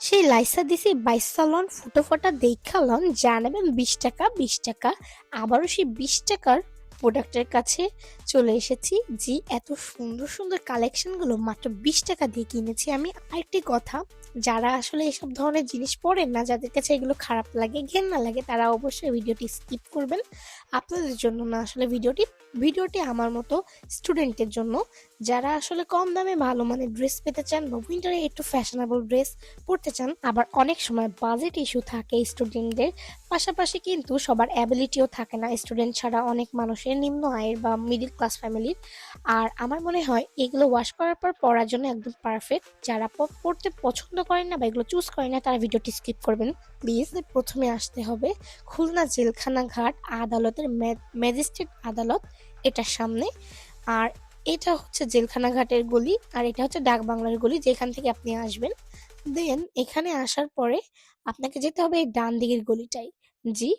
সেই লাইসা দিছি ২২ লন ফুটোফোটা দেইখা লন যা নেবেন ২০ টাকা ২০ টাকা। আবারও সেই ২০ টাকার প্রোডাক্টের কাছে চলে এসেছি। জি, এত সুন্দর সুন্দর কালেকশনগুলো মাত্র ২০ টাকা দিয়ে কিনেছি আমি। আরেকটি কথা, যারা আসলে এসব ধরনের জিনিস পড়েন না, যাদের কাছে এগুলো খারাপ লাগে, ঘেন্না লাগে, তারা অবশ্যই ভিডিওটি স্কিপ করবেন। আপনাদের জন্য না আসলে ভিডিওটি, ভিডিওটি আমার মতো স্টুডেন্টের জন্য, যারা আসলে কম দামে ভালো মানের ড্রেস পেতে চান বা উইন্টারে একটু ফ্যাশনেবল ড্রেস পড়তে চান। আবার অনেক সময় বাজেট ইস্যু থাকে স্টুডেন্টদের, পাশাপাশি কিন্তু সবার অ্যাবিলিটিও থাকে না। স্টুডেন্ট ছাড়া অনেক মানুষের নিম্ন আয়ের বা মিডল ক্লাস ফ্যামিলির। আর আমার মনে হয় এগুলো ওয়াশ করার পর পরার জন্য একদম পারফেক্ট। যারা পড়তে পছন্দ করেন না বা এগুলো চুজ করেন না, তারা ভিডিওটি স্কিপ করবেন প্লিজ। প্রথমে আসতে হবে খুলনা জেলখানা ঘাট আদালতের ম্যাজিস্ট্রেট আদালত, এটার সামনে। আর এটা হচ্ছে জেলখানা ঘাটের গলি, আর এটা হচ্ছে ডাক বাংলার গলি, যেখান থেকে আপনি আসবেন। দেন এখানে আসার পরে আপনাকে যেতে হবে এই ডান দিকের গলিটাই। জি,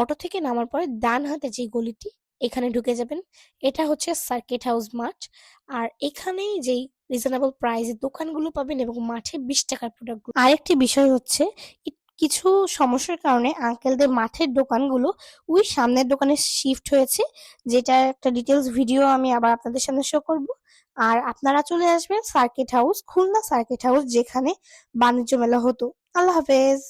অটো থেকে নামার পরে ডান হাতে যে গলিটি, এখানে ঢুকে যাবেন। এটা হচ্ছে সার্কিট হাউস মাঠ। আর এখানেই যেই রিজনেবল প্রাইসে দোকানগুলো পাবেন এবং মাঠে ২০ টাকার প্রোডাক্টগুলো। আরেকটি বিষয় হচ্ছে, কিছু সমস্যার কারণে আঙ্কেলদের মাঠের দোকানগুলো ওই সামনের দোকানে শিফট হয়েছে, যেটা একটা ডিটেলস ভিডিও আমি আবার আপনাদের সামনে শো করব। আর আপনারা চলে আসবেন circuit house, Khulna circuit house, যেখানে বাণিজ্য মেলা হতো। আল্লাহ হাফেজ।